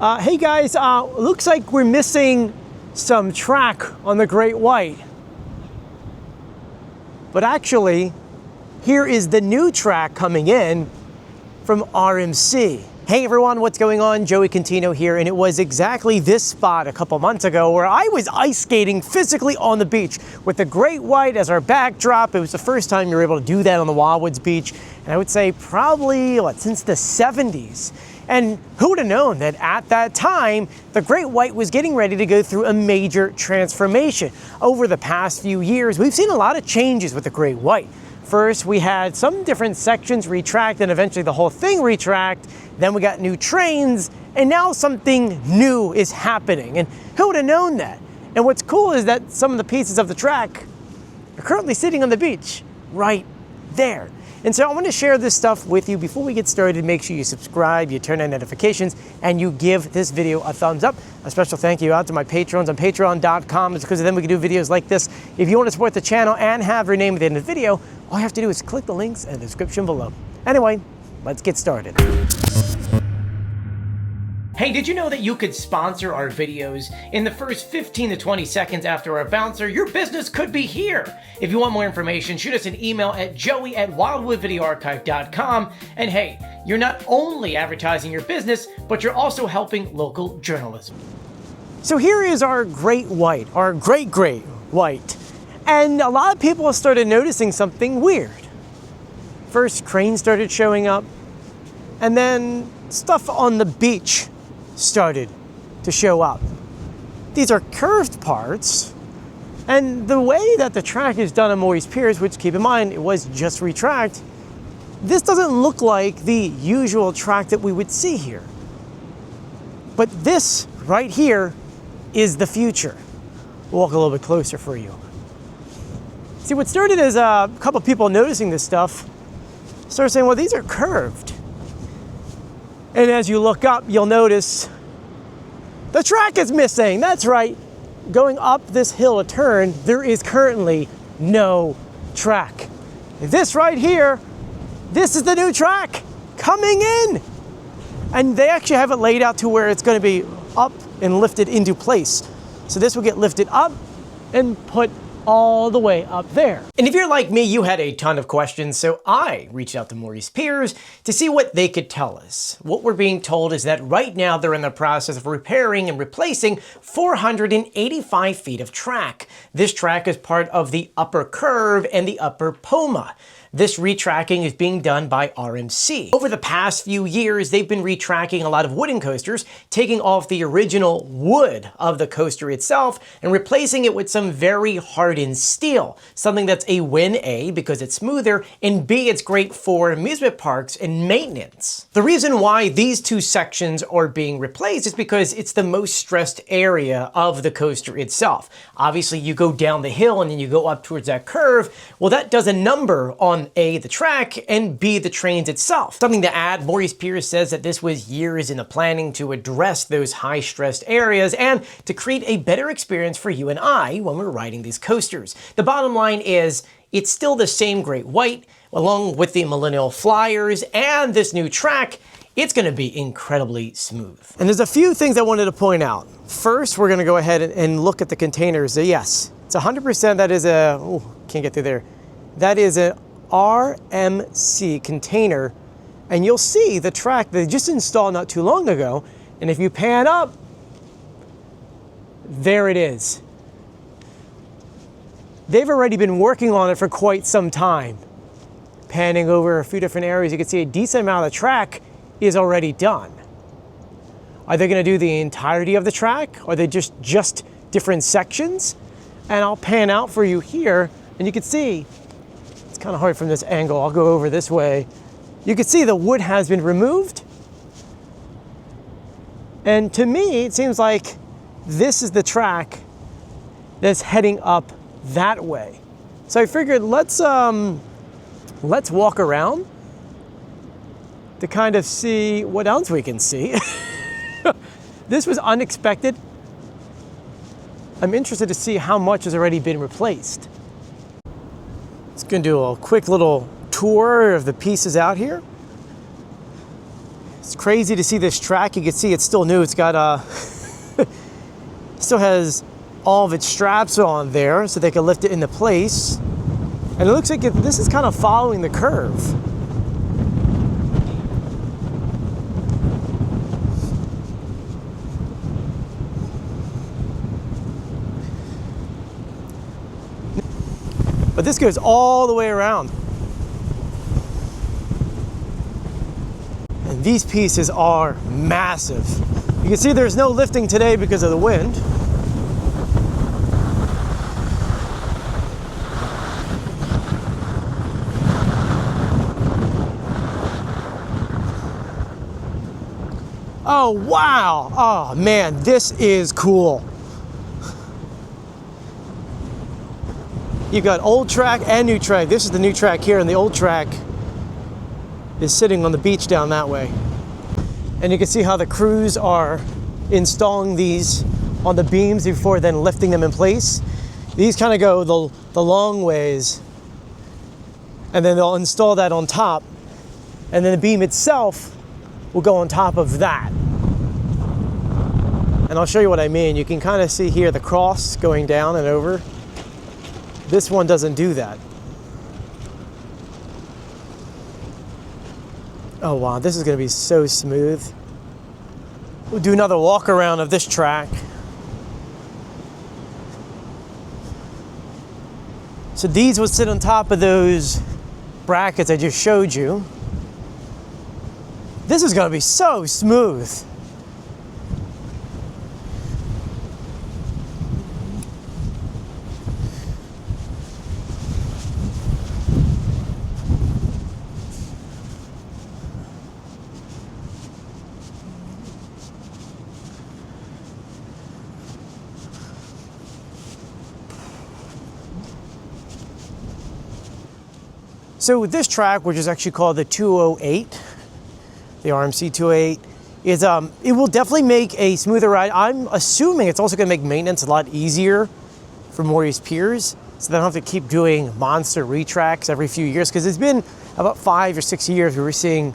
Hey guys, looks like we're missing some track on the Great White. But actually, here is the new track coming in from RMC. Hey everyone, what's going on? Joey Contino here, and it was exactly this spot a couple months ago where I was ice skating physically on the beach with the Great White as our backdrop. It was the first time you were able to do that on the Wildwood beach, and I would say probably, since the 70s. And who would have known that at that time, the Great White was getting ready to go through a major transformation. Over the past few years, we've seen a lot of changes with the Great White. First, we had some different sections retract and eventually the whole thing retract. Then we got new trains, and now something new is happening. And who would have known that? And what's cool is that some of the pieces of the track are currently sitting on the beach right there. And so I want to share this stuff with you. Before we get started, make sure you subscribe, you turn on notifications, and you give this video a thumbs up. A special thank you out to my patrons on patreon.com. It's because of them we can do videos like this. If you want to support the channel and have your name at the end of the video, all you have to do is click the links in the description below. Anyway, let's get started. Hey, did you know that you could sponsor our videos? In the first 15 to 20 seconds after our bouncer, your business could be here. If you want more information, shoot us an email at joey@wildwoodvideoarchive.com. And hey, you're not only advertising your business, but you're also helping local journalism. So here is our Great White, our Great White. And a lot of people have started noticing something weird. First, cranes started showing up, and then stuff on the beach started to show up. These are curved parts, and the way that the track is done on Morey's Piers, which keep in mind, it was just ReTrak, this doesn't look like the usual track that we would see here. But this right here is the future. We'll walk a little bit closer for you. See, what started as a couple people noticing this stuff, started saying, well, these are curved. And as you look up, you'll notice the track is missing. That's right. Going up this hill a turn, there is currently no track. This right here, this is the new track coming in. And they actually have it laid out to where it's going to be up and lifted into place. So this will get lifted up and put all the way up there. And if you're like me, you had a ton of questions, so I reached out to Morey's Piers to see what they could tell us. What we're being told is that right now they're in the process of repairing and replacing 485 feet of track. This track is part of the upper curve and the upper POMA. This retracking is being done by RMC. Over the past few years, they've been retracking a lot of wooden coasters, taking off the original wood of the coaster itself and replacing it with some very hardened steel. Something that's a win, A, because it's smoother, and B, it's great for amusement parks and maintenance. The reason why these two sections are being replaced is because it's the most stressed area of the coaster itself. Obviously, you go down the hill and then you go up towards that curve. Well, that does a number on A, the track, and B, the trains itself. Something to add, Morey's Piers says that this was years in the planning to address those high-stressed areas and to create a better experience for you and I when we're riding these coasters. The bottom line is, it's still the same Great White, along with the Millennial Flyers and this new track. It's going to be incredibly smooth. And there's a few things I wanted to point out. First, we're going to go ahead and look at the containers. Yes, it's 100%. That is a, can't get through there. That is a RMC container, and you'll see the track they just installed not too long ago, and if you pan up, there it is. They've already been working on it for quite some time. Panning over a few different areas, you can see a decent amount of the track is already done. Are they going to do the entirety of the track? Or are they just different sections? And I'll pan out for you here, and you can see it's kind of hard from this angle. I'll go over this way. You can see the wood has been removed. And to me, it seems like this is the track that's heading up that way. So I figured let's walk around to kind of see what else we can see. This was unexpected. I'm interested to see how much has already been replaced. Going to do a quick little tour of the pieces out here. It's crazy to see this track. You can see it's still new. It's got still has all of its straps on there so they can lift it into place. And it looks like this is kind of following the curve. But this goes all the way around. And these pieces are massive. You can see there's no lifting today because of the wind. Oh, wow. Oh, man, this is cool. You've got old track and new track. This is the new track here, and the old track is sitting on the beach down that way. And you can see how the crews are installing these on the beams before then lifting them in place. These kind of go the long ways, and then they'll install that on top, and then the beam itself will go on top of that. And I'll show you what I mean. You can kind of see here the cross going down and over. This one doesn't do that. Oh wow, this is gonna be so smooth. We'll do another walk around of this track. So these would sit on top of those brackets I just showed you. This is gonna be so smooth. So with this track, which is actually called the 208, the RMC 208, is it will definitely make a smoother ride. I'm assuming it's also going to make maintenance a lot easier for Morey's Piers, so they don't have to keep doing monster ReTraks every few years, because it's been about 5 or 6 years where we're seeing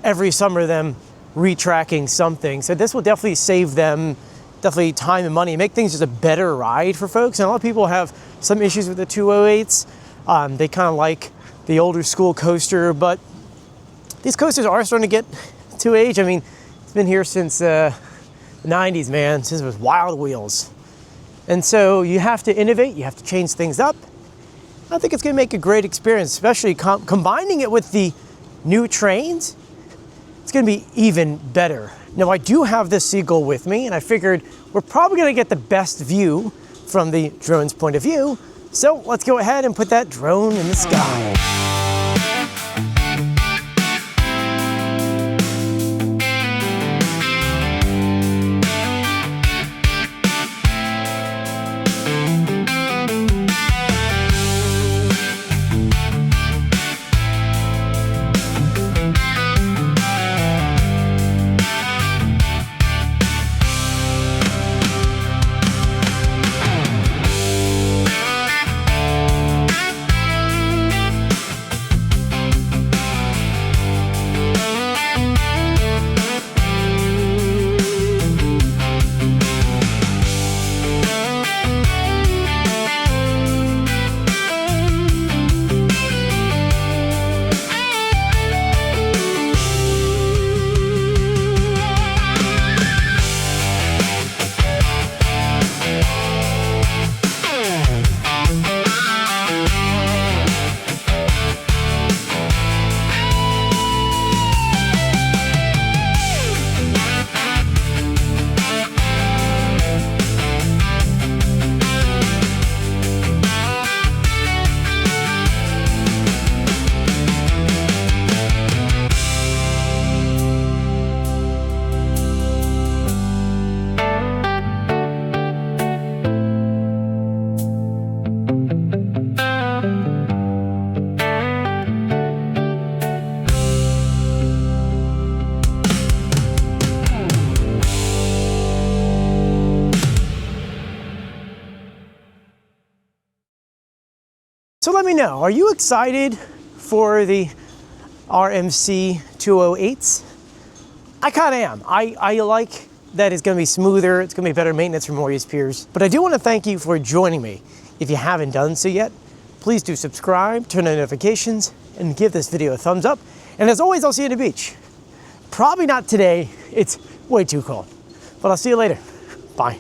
every summer them ReTracking something. So this will definitely save them definitely time and money, make things just a better ride for folks. And a lot of people have some issues with the 208s. They kind of like the older school coaster, but these coasters are starting to get to age. I mean, it's been here since the 90s, man, since it was Wild Wheels. And so you have to innovate, you have to change things up. I think it's gonna make a great experience, especially combining it with the new trains. It's gonna be even better. Now, I do have this seagull with me, and I figured we're probably gonna get the best view from the drone's point of view. So let's go ahead and put that drone in the sky. So let me know, are you excited for the RMC 208s? I kind of am. I like that it's going to be smoother, it's going to be better maintenance for Morey's Piers. But I do want to thank you for joining me. If you haven't done so yet, please do subscribe, turn on notifications, and give this video a thumbs up. And as always, I'll see you at the beach. Probably not today, it's way too cold. But I'll see you later. Bye.